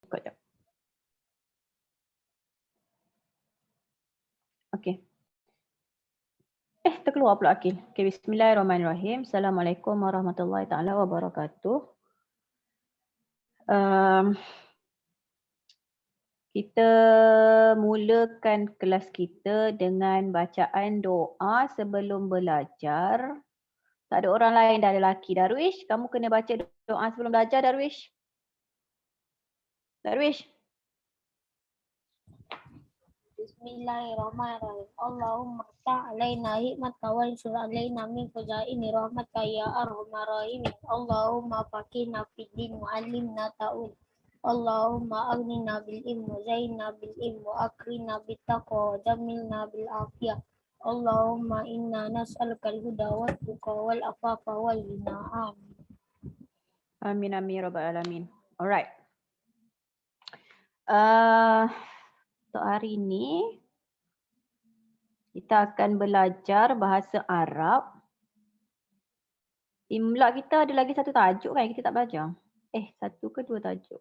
buka jap. Okey. Terkeluar pula Akil. Okay, bismillahirrahmanirrahim. Assalamualaikum warahmatullahi taala wabarakatuh. Kita mulakan kelas kita dengan bacaan doa sebelum belajar. Tak ada orang lain dah, lelaki. Darwish, kamu kena baca doa sebelum belajar, Darwish. Darwish. Bismillahirrahmanirrahim. Allahumma ftah alaina hikmata wa ansur alaina min khazaini rahmatika ya arhamar rahimin. Allahumma faqihna fid din wa 'allimna ta'wil. Allahumma aghnina bil ilmi wa zayyinna bil ilmi wa akrina bit taqwa wa jamilna bil afiyah. Allahumma inna nas'aluka al-huda wat tuqa wal afafa wal ghina. Amin. Amin amin rabbal alamin. Alright. Untuk hari ini kita akan belajar bahasa Arab. Imla kita ada lagi satu tajuk kan yang kita tak belajar? Satu ke dua tajuk?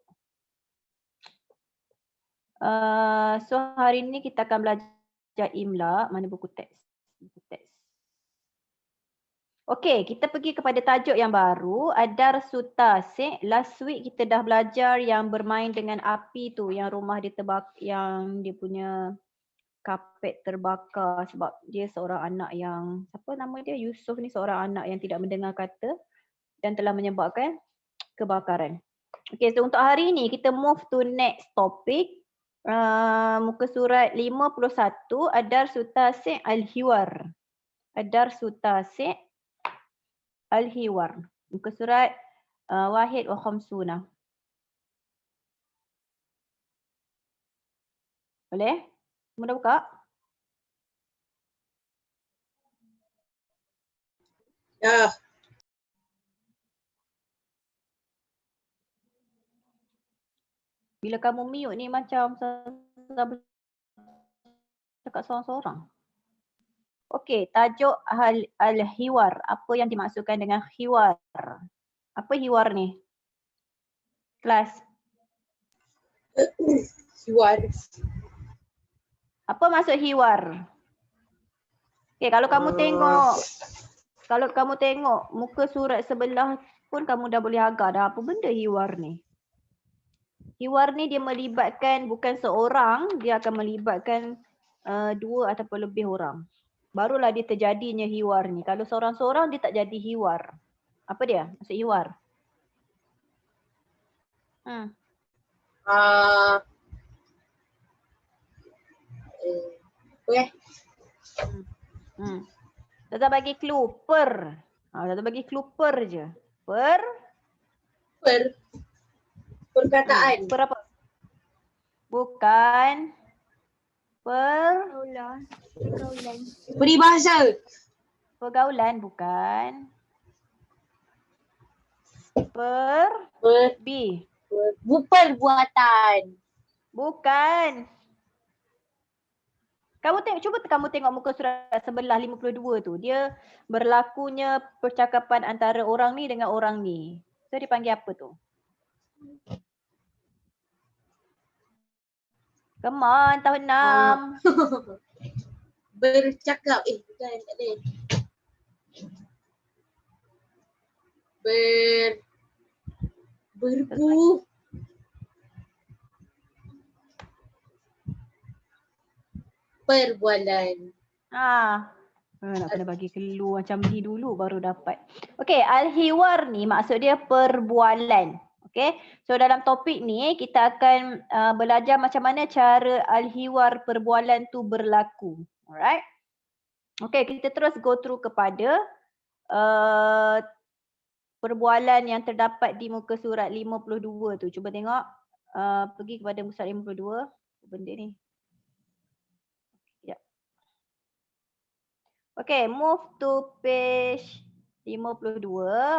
So hari ini kita akan belajar Imla. Mana buku teks? Buku teks. Okey, kita pergi kepada tajuk yang baru. Adar Sutasi. Last week kita dah belajar yang bermain dengan api tu, yang rumah dia terbakar, yang dia punya kapet terbakar sebab dia seorang anak yang, siapa nama dia? Yusuf ni seorang anak yang tidak mendengar kata dan telah menyebabkan kebakaran. Okey, so untuk hari ini kita move to next topic. Muka surat 51, Adar Sutasi Al-Hiwar. Adar Sutasi Al-Hiwar. Muka surat Wahid wa Khamsuna. Boleh? Semua dah buka? Dah. Bila kamu mute ni macam cakap seorang-seorang. Okey, tajuk Al-Hiwar. Apa yang dimaksudkan dengan hiwar? Apa hiwar ni? Kelas. Hiwar. Apa maksud hiwar? Okey, kalau kamu tengok muka surat sebelah pun kamu dah boleh agak dah apa benda hiwar ni. Hiwar ni dia melibatkan bukan seorang, dia akan melibatkan dua ataupun lebih orang. Barulah dia terjadinya hiwar ni. Kalau seorang-seorang dia tak jadi hiwar. Apa dia? Maksud hiwar. Tata bagi clue per. Tata bagi clue per je. Perkataan. Per apa? Bukan. Peribahasa. Pergaulan bukan. Perbuatan. Bukan. Cuba kamu tengok muka surat sebelah 52 tu. Dia berlakunya percakapan antara orang ni dengan orang ni. So dia panggil apa tu? Come on, tahun 6. Bercakap. Bukan, tak ada. Berbu. Perbualan. Nak kena bagi clue macam ni dulu baru dapat. Okey, Al-Hiwar ni maksud dia perbualan. Okey, so dalam topik ni kita akan belajar macam mana cara Al-Hiwar perbualan tu berlaku. Alright. Okey, kita terus go through kepada perbualan yang terdapat di muka surat 52 tu. Cuba tengok. Pergi kepada muka surat 52. Benda ni. Okay, move to page 52.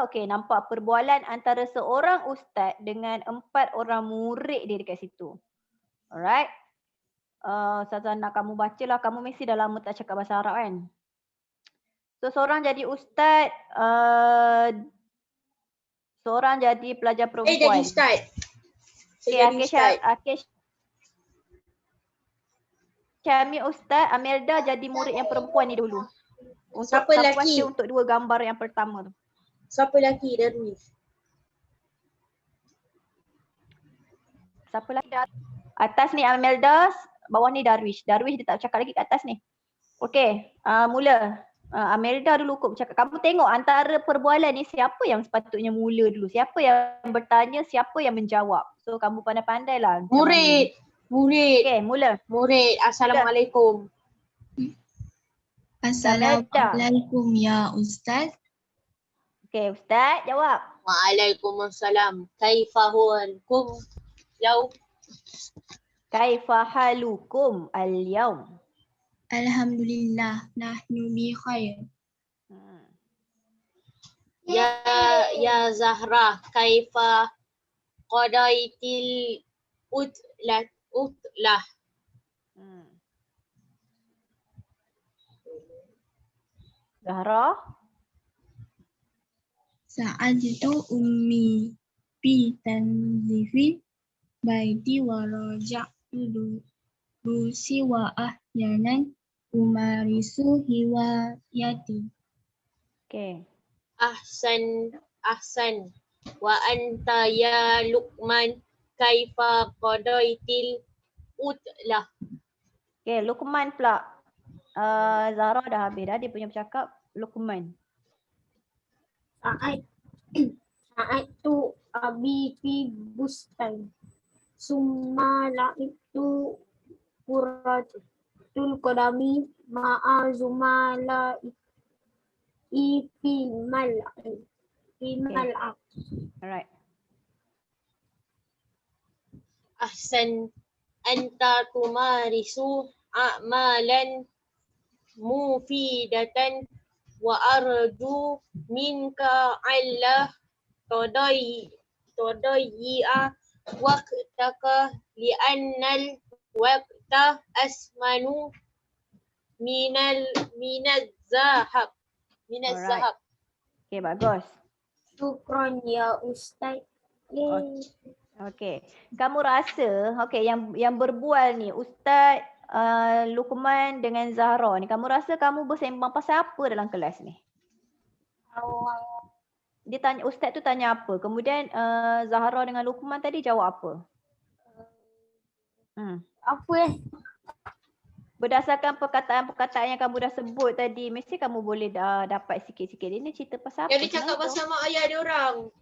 Okay, nampak perbualan antara seorang ustaz dengan 4 orang murid dia dekat situ. Alright. Ustazah nak kamu bacalah. Kamu mesti dah lama tak cakap bahasa Arab kan? So, seorang jadi ustaz, seorang jadi pelajar perempuan. Jadi ustaz. Okey, Syami Ustaz, Amelda jadi murid yang perempuan ni dulu. Untuk Siapa lelaki? untuk 2 gambar yang pertama tu. Siapa lelaki Darwis? Siapa lagi? Atas ni Amelda, bawah ni Darwish. Darwish dia tak cakap lagi kat atas ni. Okey, mula. Amelda dulu kot bercakap. Kamu tengok antara perbualan ni siapa yang sepatutnya mula dulu. Siapa yang bertanya, siapa yang menjawab. So kamu pandai-pandai lah. Murid. Okey, mula. Murid. Assalamualaikum. Assalamualaikum ya Ustaz. Okey, Ustaz jawab. Waalaikumsalam. Kaifa huwakum? Lau. Kaifa halukum al-yaum? Alhamdulillah nahnu bi khair. Ya Zahra, kaifa qadaitil utlah. Zahra. Sa'adtu ummi fi tanzifin baiti wa raja'tu durusi wa ahyanan umarisu hiwayati. Okey. Ahsan. Wa anta ya Luqman, kaifa qadaitil utlah. Okey, Luqman pula. Zahra dah habis dah dia punya bercakap. Luqman. Saat tu abi fi bustan. Summa la'ibtu kuratul qadami ma'a zumala fil mal'ab. Alright. Ahsan. Anta tumarisu a'malan mufidatan wa arju minka alla tadayyi'a waqtaka li'annal waqta asmanu minaz zahab. Alright. Okey, bagus. Syukran ya Ustaz. Okey. Kamu rasa yang berbual ni Ustaz Luqman dengan Zahra ni, kamu rasa kamu bersembang pasal apa dalam kelas ni? Dia tanya, Ustaz tu tanya apa? Kemudian Zahra dengan Luqman tadi jawab apa? Berdasarkan perkataan-perkataan yang kamu dah sebut tadi, mesti kamu boleh dah dapat sikit-sikit. Ini cerita pasal apa? Yang dia cakap pasal mak ayah dia orang.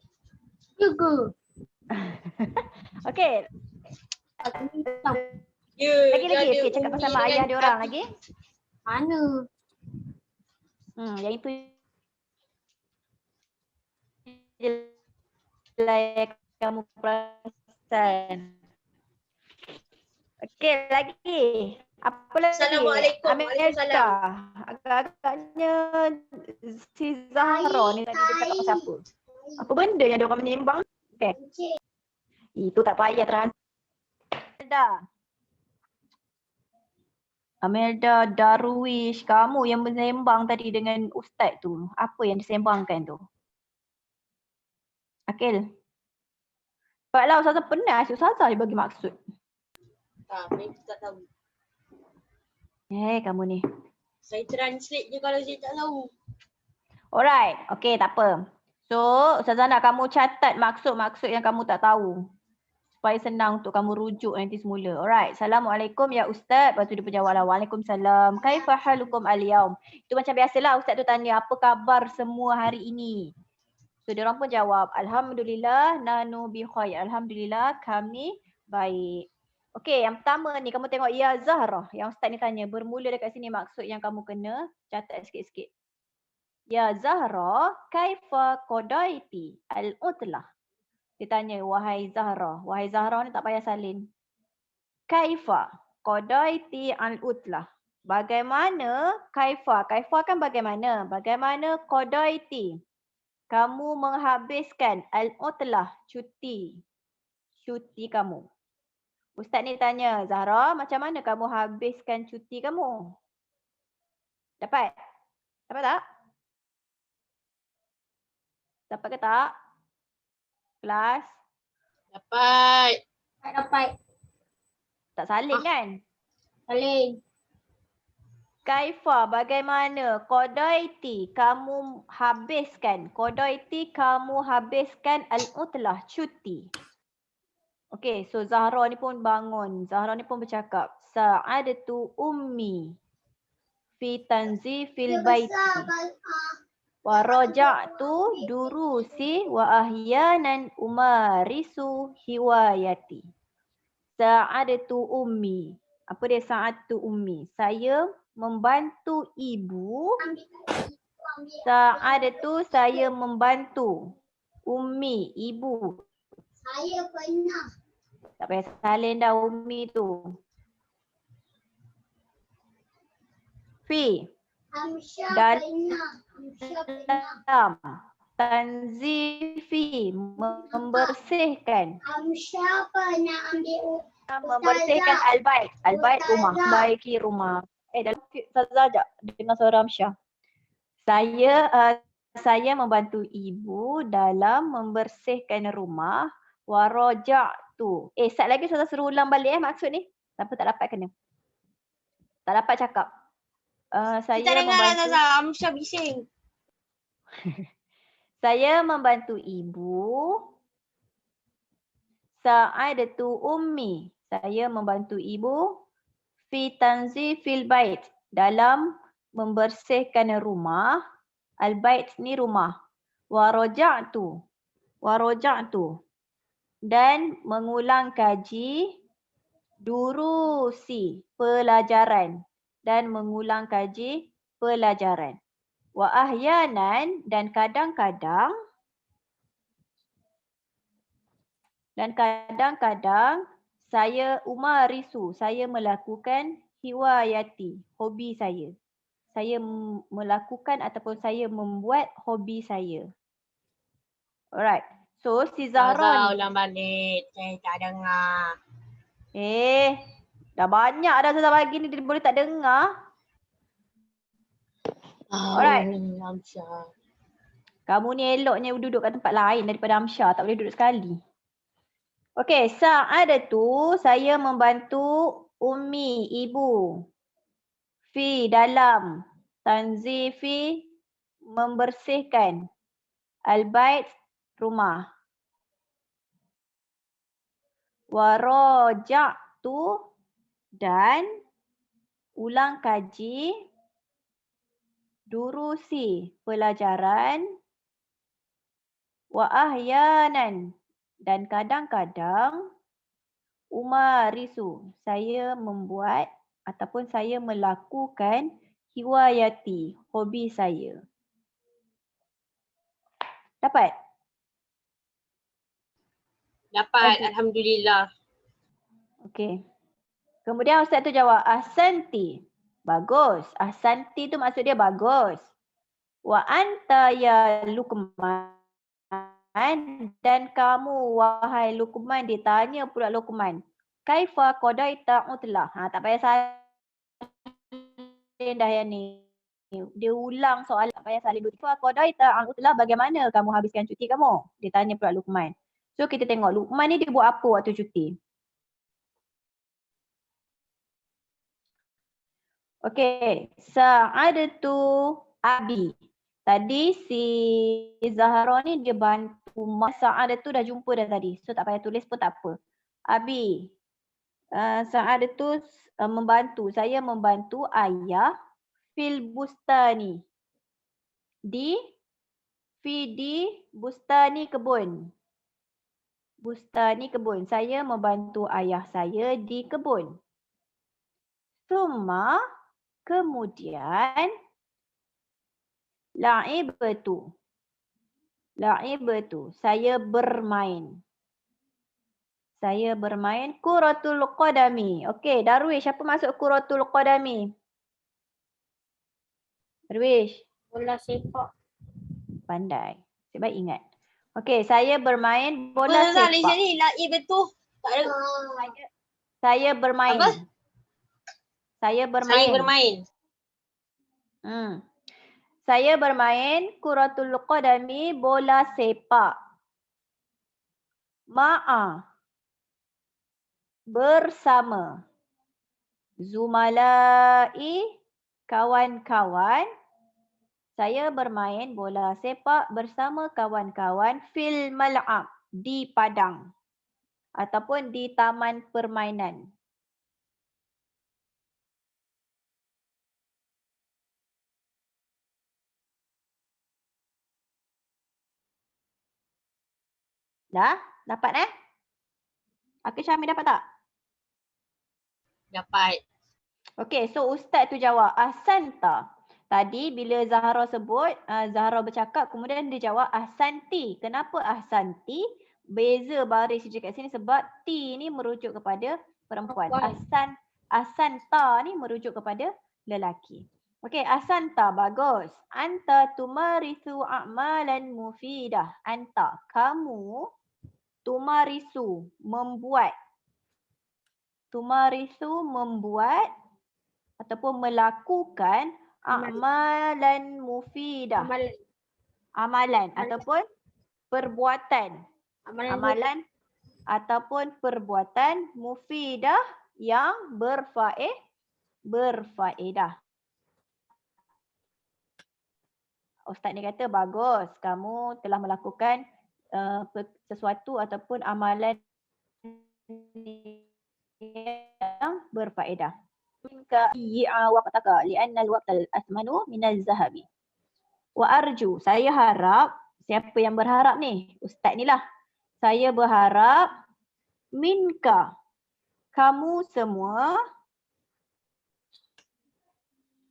Juga. Okey. Lagi. Okey, cakap pasal mak ayah dia orang lagi. Mana? Yang itu yang kamu perasan. Okey, lagi. Apa lagi? Assalamualaikum. Amelda. Agak-agaknya si Zahra ni tadi dia cakap pasal apa? Apa benda yang dia orang menyembang? Okey. Itu tak payah terang. Amelda, Darwish, kamu yang bersembang tadi dengan Ustaz tu. Apa yang disembangkan tu? Akil. Sebablah Ustazah penat, Ustazah dia bagi maksud. Saya tak tahu. Kamu ni. Saya translate je kalau saya tak tahu. Alright, okay, tak apa. So, Ustazah nak kamu catat maksud-maksud yang kamu tak tahu. Supaya senang untuk kamu rujuk nanti semula. Alright, Assalamualaikum ya Ustaz. Lepas tu dia penjawab lah, Waalaikumsalam. Kaifa halukum al-yaum? Itu macam biasalah Ustaz tu tanya, apa khabar semua hari ini? So, dia orang pun jawab, Alhamdulillah, nanu bi khair. Alhamdulillah, kami baik. Okey, yang pertama ni kamu tengok ya Zahra. Yang Ustaz ni tanya, bermula dekat sini maksud yang kamu kena catat sikit-sikit. Ya Zahra, kaifa qadaiti al-utlah? Dia tanya, wahai Zahra. Wahai Zahra ni tak payah salin. Kaifa qadaiti al-utlah? Bagaimana kaifa? Kaifa kan bagaimana? Bagaimana qadaiti? Kamu menghabiskan al-utlah, cuti. Cuti kamu. Ustaz ni tanya, Zahra, macam mana kamu habiskan cuti kamu? Dapat? Dapat tak? Dapat ke tak? Kelas? Dapat. Tak dapat. Tak salin kan? Salin. Kaifa, bagaimana? Qadaiti, kamu habiskan. Qadaiti, kamu habiskan al-utlah, cuti. Okey, so Zahra ni pun bangun. Zahra ni pun bercakap. Sa'adatu ummi fi tanzifil baiti. Wa raja'tu durusi wa ahyanan umarisu hiwayati. Sa'adatu ummi. Apa dia sa'adatu ummi? Saya membantu ibu. Sa'adatu, saya membantu. Ummi, ibu. Saya pernah. Tak payah salin dah ummi tu. Fi. Amsyah Dan pernah. Amsyah pernah. dalam tanzifi, membersihkan. Amsyah pernah ambil Membersihkan al-bait. Al-bait rumah. Baiki rumah. Dalam Ustazah sekejap dengan suara Amsyah. Saya membantu ibu dalam membersihkan rumah. Waraja'tu. Sat lagi Ustazah suruh ulang balik maksud ni. Siapa tak dapat kena. Tak dapat cakap. Saya Kita dengar membantu. Zaza, Amsyah bising. Saya membantu ibu. Sa'adatu ummi. Saya membantu ibu. Fi tanzifil bait. Dalam membersihkan rumah. Al-bait ni rumah. Waraja'tu. Waraja'tu. Dan mengulang kaji. Durusi. Pelajaran. Dan mengulang kaji pelajaran. Wa ahyanan, dan kadang-kadang saya umarisu, saya melakukan hiwayati, hobi saya. Saya melakukan ataupun saya membuat hobi saya. Alright. So si Zaza Zahra ni ulang balik. Saya tak dengar. dah banyak dah Zahra bagi ni, dia boleh tak dengar. Alright. Amsyah. Kamu ni eloknya duduk kat tempat lain daripada Amsyah. Tak boleh duduk sekali. Okey, sa'adatu, saya membantu ummi, ibu. Fi, dalam. Tanzifi, membersihkan. Al-bait, rumah. Waraja'tu, dan ulang kaji. Durusi, pelajaran. Wa ahyanan, dan kadang-kadang umarisu, saya membuat ataupun saya melakukan hiwayati, hobi saya. Dapat? Dapat, Okey. Alhamdulillah. Okey. Kemudian Ustaz tu jawab, ahsanti. Bagus. Ahsanti tu maksud dia bagus. Wa anta ya Luqman. Dan kamu wahai Luqman, ditanya pula Luqman. Kaifa qadaita utlah. Tak payah salin dah yang ni. Dia ulang soalan, tak payah salin dulu. Kaifa qadaita utlah, bagaimana kamu habiskan cuti kamu? Dia tanya pula Luqman. So kita tengok Luqman ni dia buat apa waktu cuti. Okey, sa'adatu abi. Tadi si Zahra ni dia bantu mak. Sa'adatu dah jumpa dah tadi. So tak payah tulis pun tak apa. Abi. Sa'adatu membantu. Saya membantu ayah fil bustani. Di bustani kebun. Bustani kebun. Saya membantu ayah saya di kebun. Summa, kemudian la'ibatu. La'ibatu, saya bermain. Saya bermain kuratul qadami. Okey, Darwish, apa maksud kuratul qadami? Darwish, Bola sepak. pandai. Sebab ingat. Okey, saya bermain bola Zaza, Malaysia sepak. ni lai betul. Tak ada. Saya bermain. Apa? Saya Saya bermain. bermain. Saya bermain kuratul qadami, bola sepak. Ma'a. bersama. Zumalai, kawan-kawan. Saya bermain bola sepak bersama kawan-kawan fil mal'ab, di padang ataupun di taman permainan. Dah? Dapat Akil Syamil dapat tak? Dapat. Okey, so Ustaz tu jawab ahsanta. Tadi bila Zahra sebut, Zahra bercakap kemudian dia jawab ahsanti. Kenapa ahsanti? Beza baris je kat sini sebab ti ni merujuk kepada perempuan. Ahsanta ni merujuk kepada lelaki. Okey, ahsanta bagus. Anta tumarisu a'malan mufidah. Anta, kamu tumarisu, membuat. Tumarisu, membuat ataupun melakukan amalan mufidah. Amalan ataupun perbuatan. Amalan ataupun perbuatan mufidah yang berfaedah. Ustaz ni kata bagus, kamu telah melakukan sesuatu ataupun amalan yang berfaedah. Minka waqtaka li'anna al-waqta al-athmanu min az-zahabi. Wa arju, saya harap, siapa yang berharap ni? Ustaz ni lah. Saya berharap minka, kamu semua.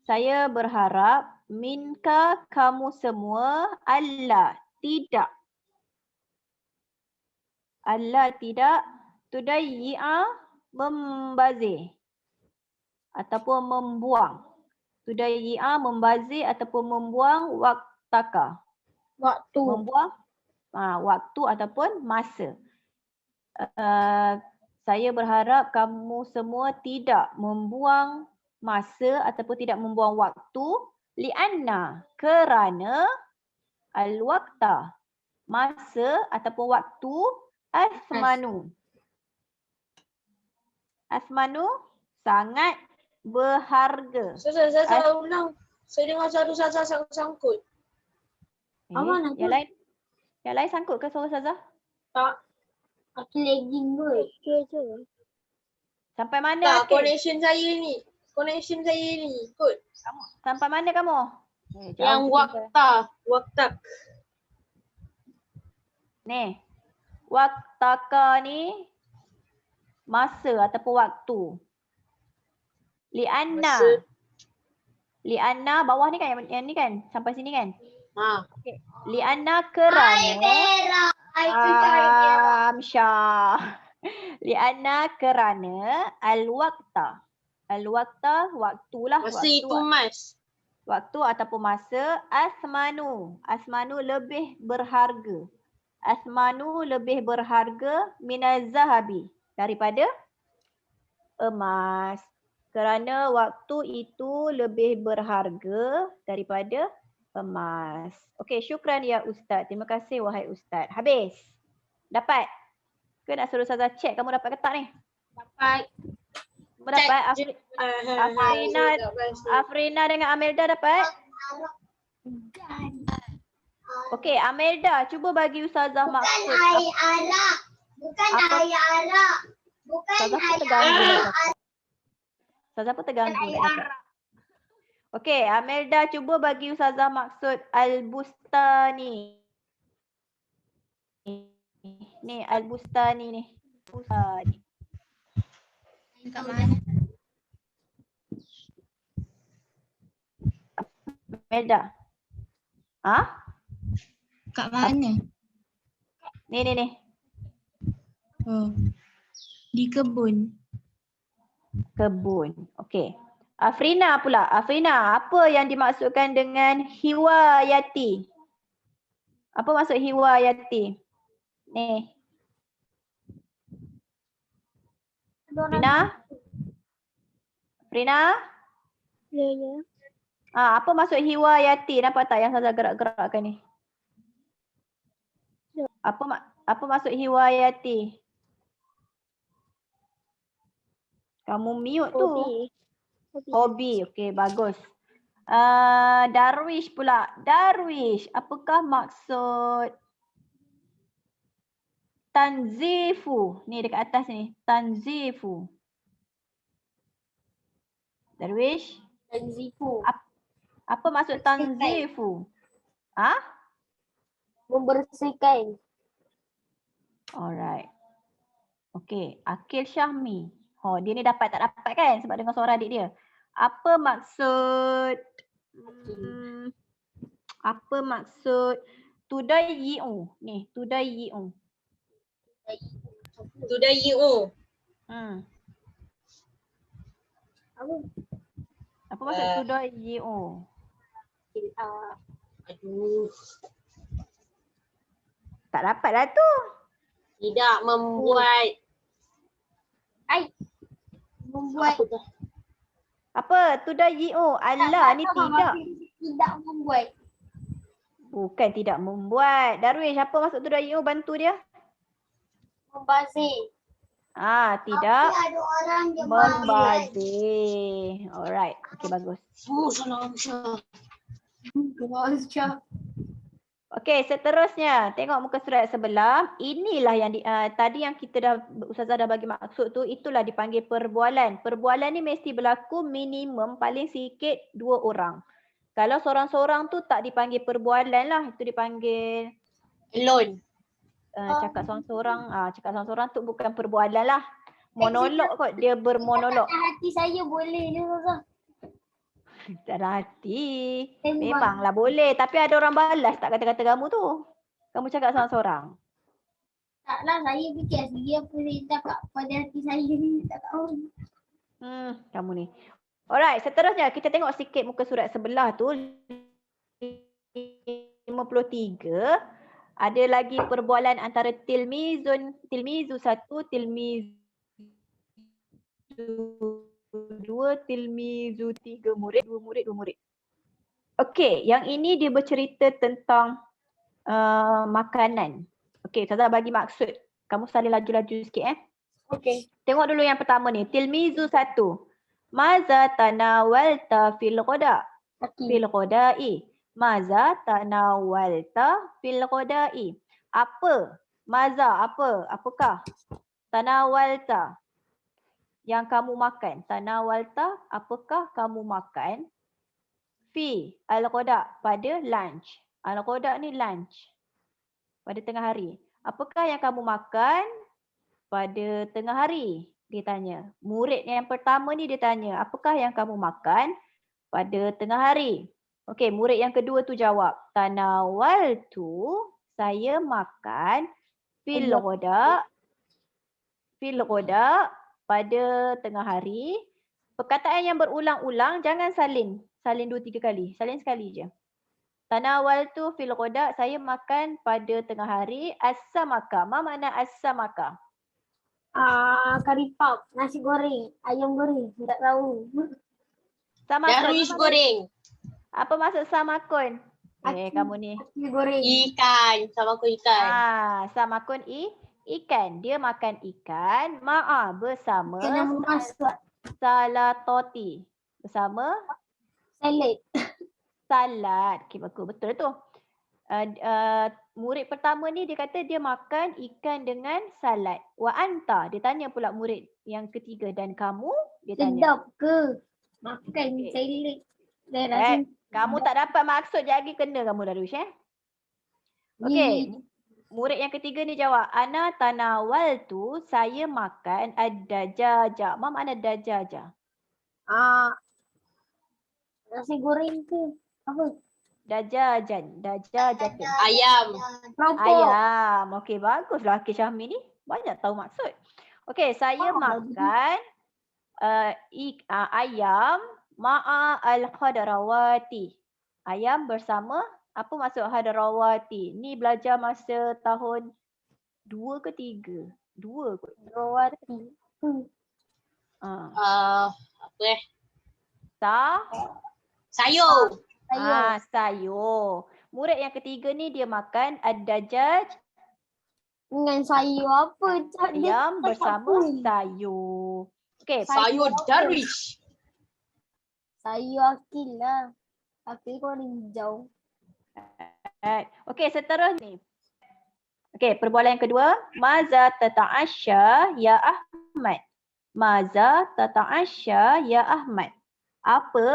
Saya berharap minka, kamu semua. Allah, tidak. Allah tidak tudayyi'a, membazir ataupun membuang. Tudayyi'a, membazir ataupun membuang waktaka. Waktu. Membuang waktu ataupun masa. Saya berharap kamu semua tidak membuang masa ataupun tidak membuang waktu. Li'anna, kerana al-waqta, masa ataupun waktu, asmanu. Asmanu, sangat berharga. Saya ulang. Saya dengar satu Ustazah sangkut. Aman, Yang lain sangkut ke suara Ustazah? Tak. Aku lagging kot. Sampai mana? Tak, Akil? connection saya ni. Kot. Sampai mana kamu? Yang waktak. Ni. Waktaka ni masa ataupun waktu. Li'anna. Masa. Li'anna bawah ni kan, yang ni kan? Sampai sini kan? Okay. Li'anna kerana. Amsyah. Li'anna kerana al-waqta. Al-waqta, waktulah. Masa waktu, itu mas. Waktu ataupun masa. Asmanu. Asmanu lebih berharga. Asmanu lebih berharga minaz zahabi. Daripada emas. Kerana waktu itu lebih berharga daripada emas. Okey, syukran ya Ustaz. Terima kasih wahai Ustaz. Habis? Dapat? Ke nak suruh Ustazah check kamu dapat ke tak ni? Dapat. Kamu dapat? Afrina dengan Amelda dapat? Okey, Amelda, cuba bagi Ustazah maksud. Bukan air arak. Ustazah pun terganggu. Ustazah pun terganggu. Okey, Amelda cuba bagi Ustazah maksud al-bustani. Ni al-bustani ni. Bustani. Kat mana? Amelda. Kat mana? Ni. Oh. Di kebun. Kebun. Okey. Afrina pula. Afrina, apa yang dimaksudkan dengan hiwayati? Apa maksud hiwayati? Ni. Afrina? Ya. Apa maksud hiwayati? Nampak tak yang saya gerak-gerakkan ni? Apa maksud hiwayati? Kamu mute tu. Hobi. Hobi. Okey, bagus. Darwish pula. Darwish, apakah maksud tanzifu? Ni dekat atas ni. Tanzifu. Darwish, Tanzifu. apa maksud tanzifu? Ah? Membersihkan. Alright. Okey, Akil Syahmi. Oh, dia ni dapat tak dapat kan sebab dengar suara adik dia. Apa maksud apa maksud tudayyi'u? Ni, tudayyi'u. Tudayyi'u. Apa maksud tudayyi'u? Aduh. Tak dapat lah tu. Tidak membuat. Membuat. Apa? Tudayyi'u. Allah ni tidak. Tidak membuat. Bukan tidak membuat. Darwish, apa maksud tudayyi'u? Bantu dia. Membazir. Tidak Ada orang yang membazir. Alright. Okey, bagus. Salam Syah. Okey, seterusnya. Tengok muka surat sebelah. Inilah yang tadi yang kita Ustazah dah bagi maksud tu, itulah dipanggil perbualan. Perbualan ni mesti berlaku minimum paling sikit 2 orang. Kalau seorang-seorang tu tak dipanggil perbualan lah, itu dipanggil Alone. cakap seorang-seorang tu bukan perbualan lah. Monolog kot, dia bermonolog. Hati saya boleh je Ustazah. Tak ada hati. Memanglah boleh. Tapi ada orang balas tak kata-kata kamu tu. Kamu cakap seorang-seorang. Taklah, saya fikir sendiri apa saya cakap pada hati saya ni. Tak tahu. Kamu ni. Alright, seterusnya kita tengok sikit muka surat sebelah tu. 53. Ada lagi perbualan antara tilmizu 1, tilmizu 2, tilmizu 3, murid, 2 murid, 2 murid. Okey, yang ini dia bercerita tentang makanan. Okey, Ustazah bagi maksud. Kamu salin laju-laju sikit Okey. Tengok dulu yang pertama ni. Tilmizu 1. Maza tanawalta fil ghada? Fil ghada'i. Maza tanawalta fil ghada'i. Apa? Maza apa? Apakah? Tanawalta. Yang kamu makan. Tanawalta, apakah kamu makan? Fi al-ghada, pada lunch. Al-ghada ni lunch. Pada tengah hari. Apakah yang kamu makan pada tengah hari? Dia tanya. Murid yang pertama ni dia tanya, apakah yang kamu makan pada tengah hari? Okey, murid yang kedua tu jawab. Tanawaltu, saya makan fil ghada. Fil ghada, pada tengah hari. Perkataan yang berulang-ulang jangan salin. Salin 2-3 kali. Salin sekali je. Tanawaltu fil ghada, saya makan pada tengah hari. As-samaka. Ma makna as-samaka? Kari pap, nasi goreng, ayam goreng, tak tahu. Darwish goreng. Apa maksud samakun? Kamu ni. Nasi goreng. Ikan. Sama aku ikan. Samakun ikan. Dia makan ikan. Bersama Kena memasak. salatoti. Bersama salad. Okey, bagus. Betul tu. Murid pertama ni dia kata dia makan ikan dengan salad. Wa anta, dia tanya pula murid yang ketiga, dan kamu? Dia tanya. Sedap ke? Makan salad. Kamu tak dapat maksud lagi kena kamu Darwish Okey. Murid yang ketiga ni jawab, ana tanawaltu, saya makan ad-dajaja. Ma makna dajaja? Nasi goreng ke? Apa? Dajajan. Ayam. Keropok. Ayam. Okey, baguslah Akil Syahmi ni. Banyak tahu maksud. Okey, saya makan ayam ma'a al-khadrawati. Ayam bersama, apa maksud hadrawati? Ni belajar masa tahun 2 ke 3? 2 kot. Hadrawati. Sayur. Sayur. Murid yang ketiga ni dia makan ad-dajaj. Dengan sayur apa? Ayam bersama sayur. Okey, Saya Darwish. Saya Akil lah. Akil kau hijau. okey, seterusnya. Okey, perbualan yang kedua. Maza tata'asya ya Ahmad. Maza tata'asya ya Ahmad. Apa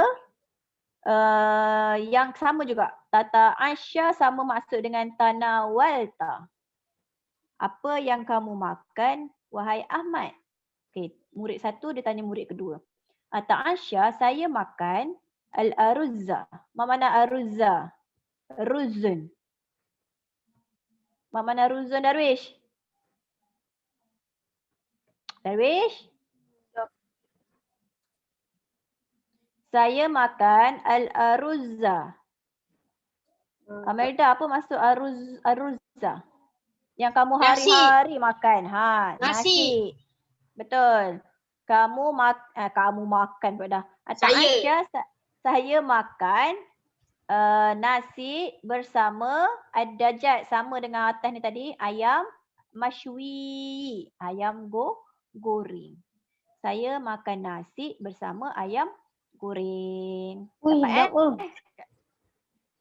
yang sama juga. Tata'asya sama maksud dengan tanawalta. Apa yang kamu makan wahai Ahmad? Okey, murid satu dia tanya murid kedua. Ta'asya saya makan al-aruzza. Apa makna aruzza? Ruzun. Apa makna ruzun Darwish? Darwish? Saya makan al-aruzza. Amelda, apa maksud aruzza? Yang kamu Nasi. hari-hari makan. Ha, Nasi. Betul. Kamu makan pada. Saya. Saya makan nasi bersama ad-dajjaj, sama dengan atas ni tadi, ayam mashwi, ayam goreng. Saya makan nasi bersama ayam goreng. Wih, Dapat dah.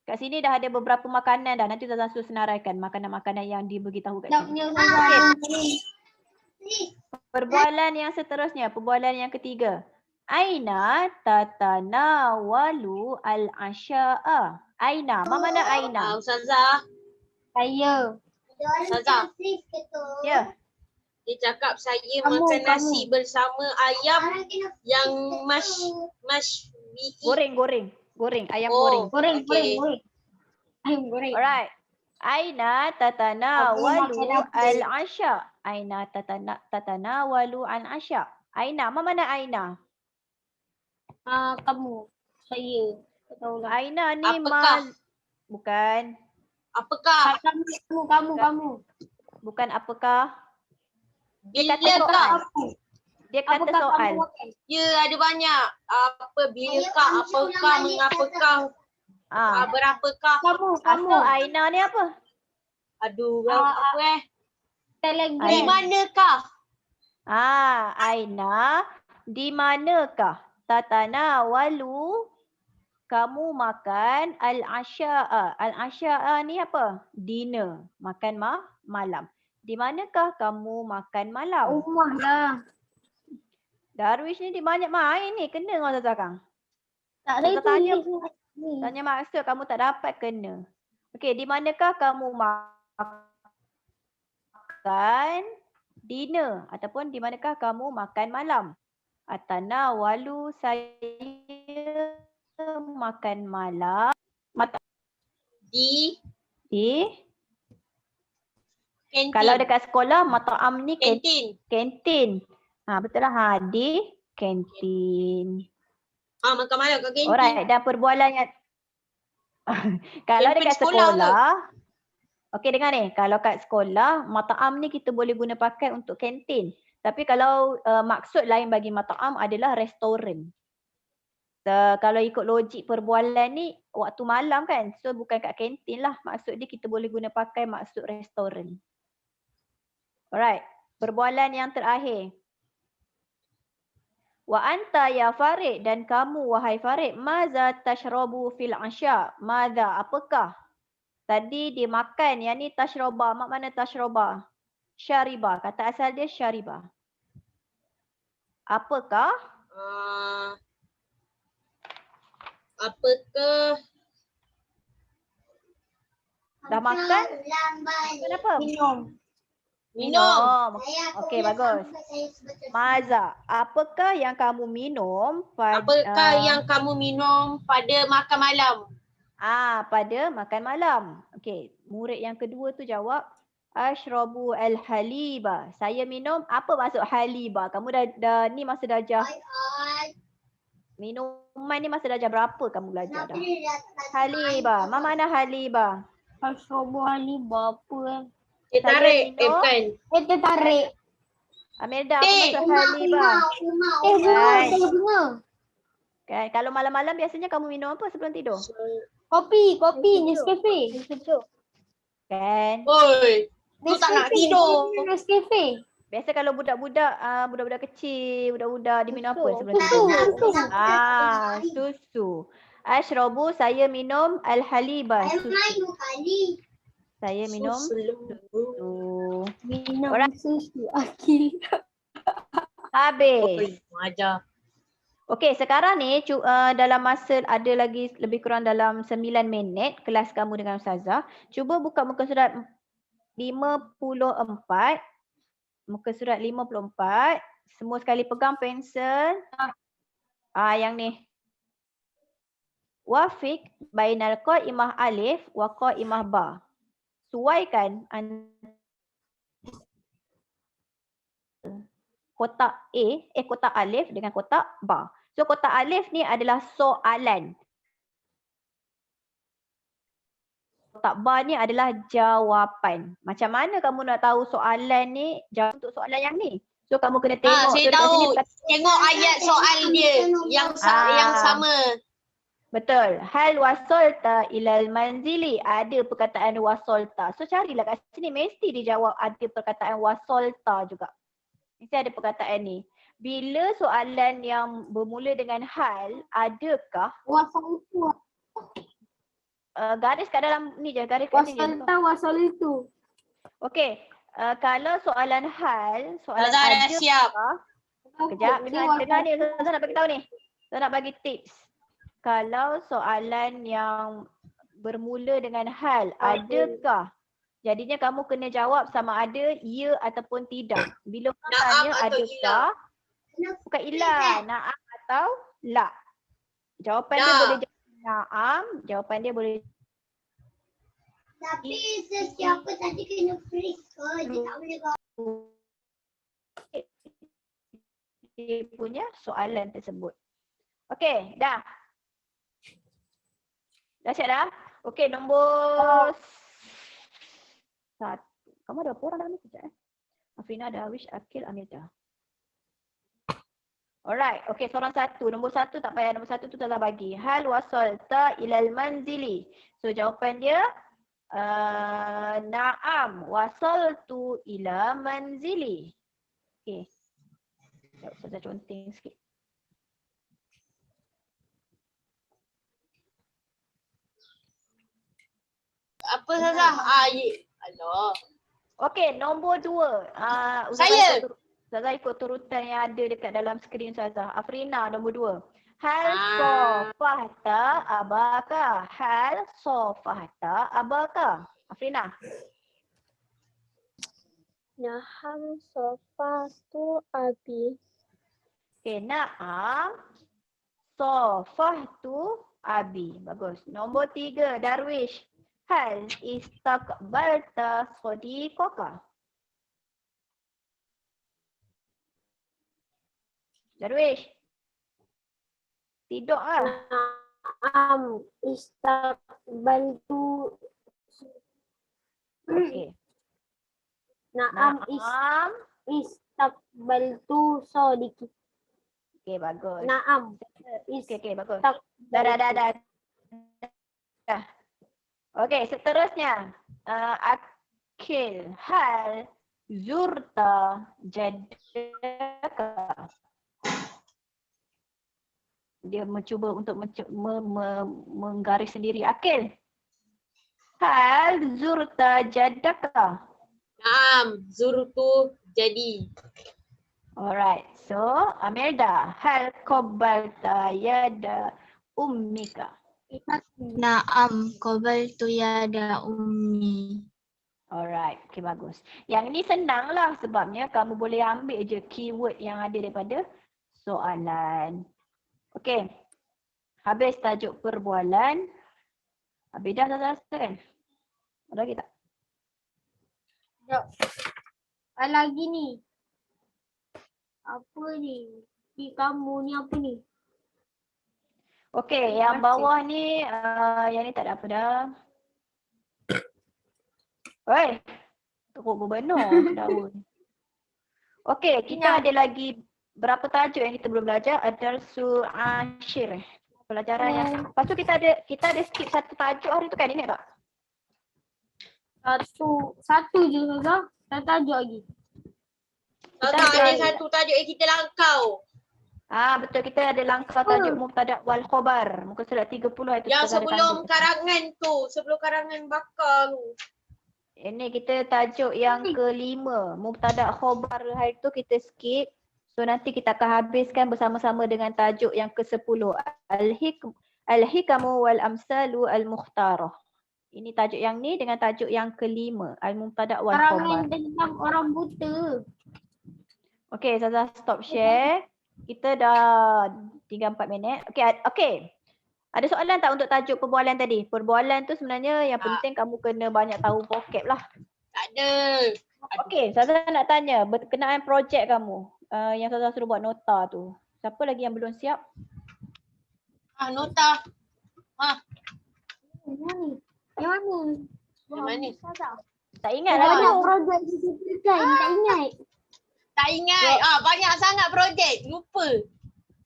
Kat sini dah ada beberapa makanan dah. Nanti Ustazah Su senaraikan makanan-makanan yang diberitahu kat Dah sini. punya Ustazah. Perbualan yang seterusnya, perbualan yang ketiga. Aina tatanawalu al-asya'a. Aina, apa makna aina? Ustazah. Saya. Ustazah. Ya. Dia cakap saya Kamu, makan kamu. nasi bersama ayam yang mashwi. Goreng, ayam Oh. goreng. Goreng. Okey. Ayam goreng. Alright. Aina Kamu tatanawalu makan apa? al-asya. Aina tatanawalu al-asya. Aina, apa makna aina? Kamu. Saya. Tak tahulah. Aina ni Apakah? bukan. Apakah? Kamu. Bukan apakah. Dia kata Bilakah? soal. Aku. Dia kata Apakah soal. kamu makan? Ya, ada banyak. Apa, bilakah, apakah, mengapakah, berapakah? Kamu. So Aina ni apa? Aduh, Ah, apa Di Telegram. manakah? Aina, di manakah? Tatanawalu, kamu makan al-asya'a. Al-asya'a ni apa? Dinner, makan malam. Di manakah kamu makan malam? Rumah lah. Darwish ni dia banyak main ni, kena dengan Ustazah Kang. Tak ada Ustazah itu. tanya, Ni. tanya maksud kamu tak dapat kena. Okey, di manakah kamu makan dinner ataupun di manakah kamu makan malam? Atanawalu, saya makan malam Di di kantin. kalau dekat sekolah mat'am ni Kantin. kantin. Betul lah, di kantin. Makan malam kat kantin. Alright, dan perbualan yang kalau Kantin dekat sekolah sekolah, okey dengar ni, kalau kat sekolah mat'am ni kita boleh guna pakai untuk kantin. Tapi kalau maksud lain bagi mat'am adalah restoran. Kalau ikut logik perbualan ni waktu malam kan, so bukan kat kantin lah. Maksud dia kita boleh guna pakai maksud restoran. Alright, perbualan yang terakhir. Wa anta ya Farid, dan kamu wahai Farid, maza tashrabu fil asya? Maza, apakah? Tadi dia makan, yang ni tashroba. Mak mana tashroba? Syariba, kata asal dia syariba. Apakah? Apakah? Dah makan? Kenapa? Minum. Okey, bagus. Maza, apakah yang kamu minum Apakah yang kamu minum pada makan malam? pada makan malam? Okey, murid yang kedua tu jawab ashrabu al-haliba. Saya minum, apa maksud haliba? Kamu dah ni masa darjah minuman ni masa darjah berapa kamu belajar dah? Haliba. Apa makna haliba? Ashrabu haliba apa? Tarik. minum. Bukan. Tertarik. Amelda, apa maksud haliba? Bunga. Kan, kalau malam-malam biasanya kamu minum apa sebelum tidur? Kopi, Nescafe. Kan? Oi, tu tak nak tidur. Nescafe. Biasa kalau budak-budak kecil, budak-budak dia minum apa sebelum Susu. tidur? Susu. Ashrabu, saya minum al-haliba, susu. Saya minum Susu lembu. susu. Minum Alright. susu Akil. Habis. Ajar. Okey, sekarang ni dalam masa ada lagi lebih kurang dalam 9 minit kelas kamu dengan Ustazah. Cuba buka muka surat 54. Muka surat 54. Semua sekali pegang pensel. Yang ni. Wafiq bainal qaimah alif wa qaimah ba. Suaikan kotak kotak alif dengan kotak ba. So kotak alif ni adalah soalan. Kotak ba ni adalah jawapan. Macam mana kamu nak tahu soalan ni, jawab untuk soalan yang ni? So kamu kena tengok. Saya So, dekat sini tahu. Tengok ayat soal dia yang sama. Betul. Hal wasolta ilal manzili. Ada perkataan wasolta. So carilah kat sini mesti dijawab ada perkataan wasolta juga. Mesti ada perkataan ni. Bila soalan yang bermula dengan hal, adakah garis kat dalam ni je, garis kat sini. Wasal itu. Okey. Kalau soalan hal, soalan Ustazah dah adakah? siap. Kejap, dengar ni, saya nak bagi tahu ni. Saya nak bagi tips. Kalau soalan yang bermula dengan hal, adakah? Jadinya kamu kena jawab sama ada ya ataupun tidak. Bila orang Naam tanya atau adakah, bukan ilah, naam atau la. Jawapan dia La. boleh jadi naam, jawapan dia boleh Tapi sesiapa tadi kena freeze ke? Dia tak boleh dia punya soalan tersebut. Okey, dah. Dah siap dah? Okey, nombor 1. Kamu ada berapa orang dalam ni? Sekejap Afrina, Darwish, Akil, Amilda. Alright, okey, soalan 1. Nombor 1 tak payah, nombor 1 tu telah bagi. Hal wasalta ilal manzili. So jawapan dia na'am wasaltu ila manzili. Okey. Sekejap, saya conteng sikit. Apa Ustazah? Allah. Okey, nombor 2. Saya. Ustazah ikut turutan yang ada dekat dalam skrin Ustazah. Afrina, nombor 2. Hal sofahta abaka. Hal sofahta abaka. Afrina. Naham sofatu abi. Okey, na'am. Sofahtu abi. Bagus. Nombor 3, Darwish. Hal istaqbalta sadiqaka. Darwish. Tidur lah. Na'am istaqbaltu. Okey. Na'am Na'am. istaqbaltu sadiqi. Okey, bagus. Na'am Okey, bagus. Dah. Okey, seterusnya. Akil. Hal zurta jaddaka. Dia mencuba untuk menggaris sendiri. Akil. Hal zurta jaddaka. Naam, zurtu jadi. Alright. So, Amelda. Hal qabbalta yada ummika. Naam, qabaltu yada ummi. Alright, okay, bagus. Yang ni senang lah sebabnya kamu boleh ambil je keyword yang ada daripada soalan. Okay, habis tajuk perbualan. Habis dah selesai kan? Ada lagi tak? Lagi ni. Apa ni? Di kamu ni apa ni? Okay, yang bawah ni, yang ni tak ada apa dah. Oi, teruk gubernur daun. Okay, kita ada lagi berapa tajuk yang kita belum belajar. Ada Ashir. Pelajaran yang lepas tu kita ada skip satu tajuk hari tu kan, ingat tak? Satu je Ustazah. Tak tajuk lagi. Ustazah, ada satu tajuk yang kita langkau. Betul, kita ada langkah tajuk mubtada wal khabar. Muka surat 30 itu Yang Ustazah ada sebelum tanda. karangan tu, sebelum karangan bakar tu. Ini kita tajuk yang kelima. Mubtada khabar hari tu kita skip. So nanti kita akan habiskan bersama-sama dengan tajuk yang ke-10. Al-hikamu wal amsalu al-mukhtarah. Ini tajuk yang ni dengan tajuk yang kelima. Al-mubtada wal khabar. Karangan tentang orang buta. Okey, Ustazah stop share. Kita dah 3-4 minit. Okey. Ada soalan tak untuk tajuk perbualan tadi? Perbualan tu sebenarnya yang penting kamu kena banyak tahu vocab lah. Tak ada. Okey, Ustazah nak tanya berkenaan projek kamu. Yang Ustazah suruh buat nota tu. Siapa lagi yang belum siap? Nota. Yang mana? Yang mana? Yang mana? Tak ingat Banyak lah tu. projek disediakan, tak ingat. Tak ingat. Banyak sangat projek. Lupa.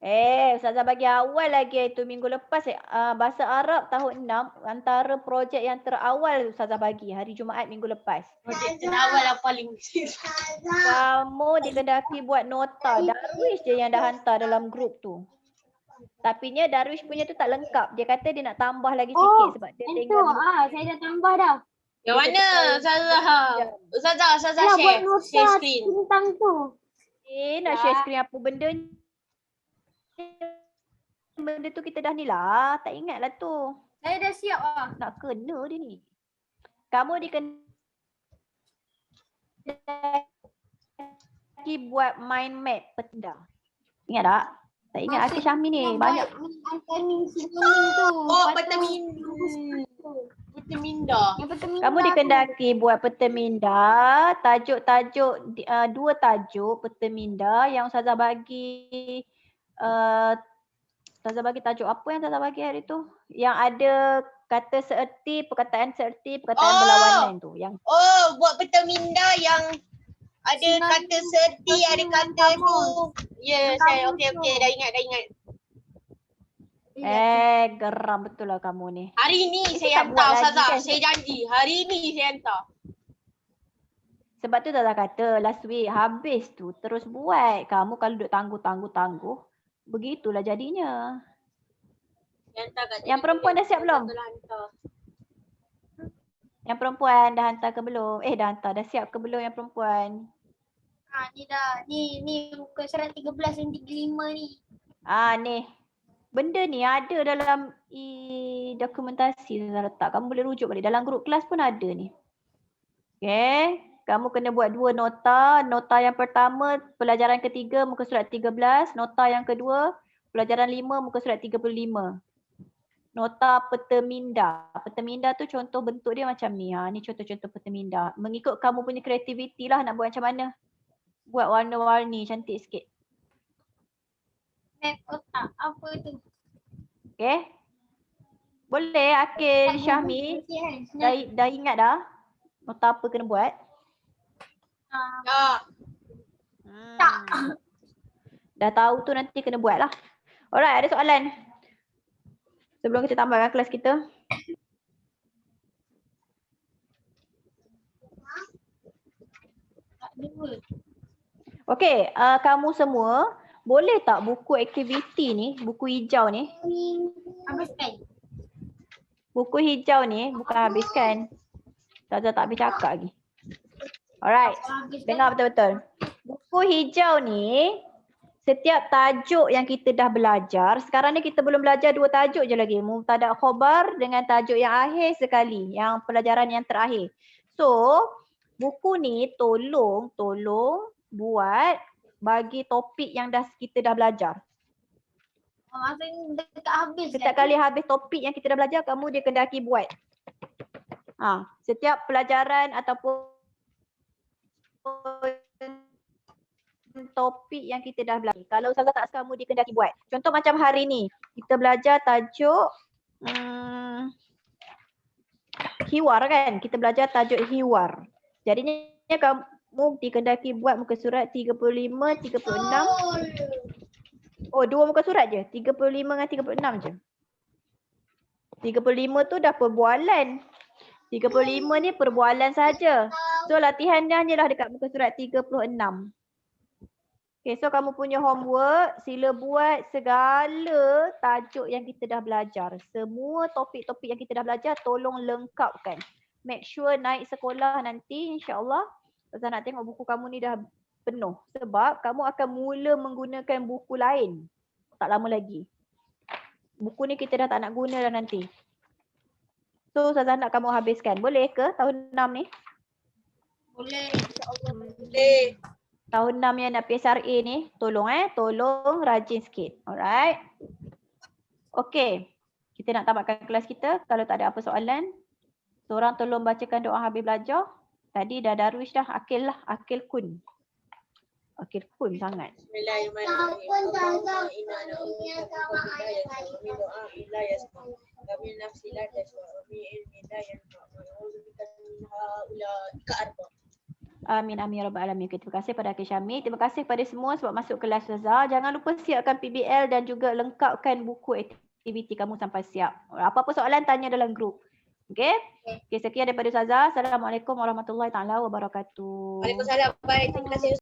Ustazah bagi awal lagi itu minggu lepas bahasa Arab tahun 6 antara projek yang terawal Ustazah bagi hari Jumaat minggu lepas. Projek terawal yang paling Kamu dikendaki buat nota. Darwish je yang dah hantar dalam grup tu. Tapinya Darwish punya tu tak lengkap. Dia kata dia nak tambah lagi sikit sebab dia Itu, tinggal saya dah tambah dah. Yang mana Ustazah? Ustazah Nak buat share. nota Share screen. tentang tu. nak share screen apa benda ni. Benda tu kita dah ni lah. Tak ingat lah tu. Saya dah siap lah. Nak kena dia ni. Kamu buat mind map petanda. Ingat tak? Tak ingat Akhi Syahmi ni. Banyak. Antoni sinonim tu. Peta minda. Yang pertama Kamu dikendaki buat peta minda. Tajuk-tajuk, dua tajuk peta minda yang Ustazah bagi. Ustazah bagi tajuk apa yang Ustazah bagi hari tu? Yang ada kata seerti, perkataan berlawanan tu. Yang Buat peta minda yang ada kata serti, ada kata tu. Ya, saya okey. Dah ingat. geram betul lah kamu ni. Hari ni Kita saya tak buat hantar lagi Ustazah. kan? Saya janji. Hari ni saya hantar. Sebab tu Ustazah kata last week habis tu terus buat. Kamu kalau duduk tangguh, begitulah jadinya. Saya hantar kat Yang perempuan dah siap belum? Hantar. Yang perempuan dah hantar ke belum? Dah hantar. Dah siap ke belum yang perempuan? Ni dah. Ni muka surat 13 dan 35 ni. Ni. Benda ni ada dalam dokumentasi Ustazah letak. Kamu boleh rujuk balik. Dalam grup kelas pun ada ni. Okay. Kamu kena buat dua nota. Nota yang pertama, pelajaran ketiga muka surat 13. Nota yang kedua, pelajaran 5 muka surat 35. Nota peta minda. Peta minda tu contoh bentuk dia macam ni. Ni contoh-contoh peta minda. Mengikut kamu punya kreativiti lah nak buat macam mana. Buat warna-warni cantik sikit. Map otak. Apa tu? Okay. Boleh Akil Syahmi. Dah ingat dah? Nota apa kena buat? Tak. Dah tahu tu nanti kena buat lah. Alright, ada soalan? Sebelum kita tambahkan kelas kita. Okey, kamu semua boleh tak buku aktiviti ni, buku hijau ni? Habiskan. Buku hijau ni bukan habiskan. Ustazah tak habis cakap lagi. Alright, dengar betul-betul. Buku hijau ni, setiap tajuk yang kita dah belajar, sekarang ni kita belum belajar dua tajuk je lagi. Mubtada khabar dengan tajuk yang akhir sekali, yang pelajaran yang terakhir. So, buku ni tolong buat bagi topik yang kita dah belajar. Maksudnya dekat habis. Setiap kali habis topik yang kita dah belajar, kamu dikendaki buat. Setiap pelajaran ataupun topik yang kita dah belajar. Kalau Ustazah tak kamu dikendaki buat. Contoh macam hari ni, kita belajar tajuk hiwar kan? Kita belajar tajuk hiwar. Jadinya kamu dikendaki buat muka surat 35, 36. Dua muka surat je. 35 dengan 36 je. 35 tu dah perbualan. 35 ni perbualan saja. So latihan dia hanyalah dekat muka surat 36. Okay, so kamu punya homework, sila buat segala tajuk yang kita dah belajar. Semua topik-topik yang kita dah belajar, tolong lengkapkan. Make sure naik sekolah nanti, insyaAllah. Ustazah nak tengok buku kamu ni dah penuh. Sebab kamu akan mula menggunakan buku lain. Tak lama lagi. Buku ni kita dah tak nak guna dah nanti. So, Ustazah nak kamu habiskan. Boleh ke tahun 6 ni? Boleh, insyaAllah boleh. Tahun 6 yang nak PSRA ni, tolong rajin sikit. Alright. Okay. Kita nak tamatkan kelas kita. Kalau tak ada apa soalan, seorang tolong bacakan doa habis belajar. Tadi dah Darwish dah, Akil lah. Akil kun. Akil kun sangat. Bismillahirrahmanirrahim. Allahumma inna na'udzuka min hidayah wa min du'a ila yasma' wa min nafsi la tashfa' wa min ilmi la yanfa' wa na'udzubika min haula'ika arba'. Amin, amin ya rabbal alamin. Terima kasih pada Akil Syamil. Terima kasih kepada semua sebab masuk kelas Ustazah. Jangan lupa siapkan PBL dan juga lengkapkan buku aktiviti kamu sampai siap. Apa-apa soalan tanya dalam grup. Okay? Okay, sekian daripada Ustazah. Assalamualaikum warahmatullahi taala wabarakatuh. Waalaikumsalam. Baik, terima kasih.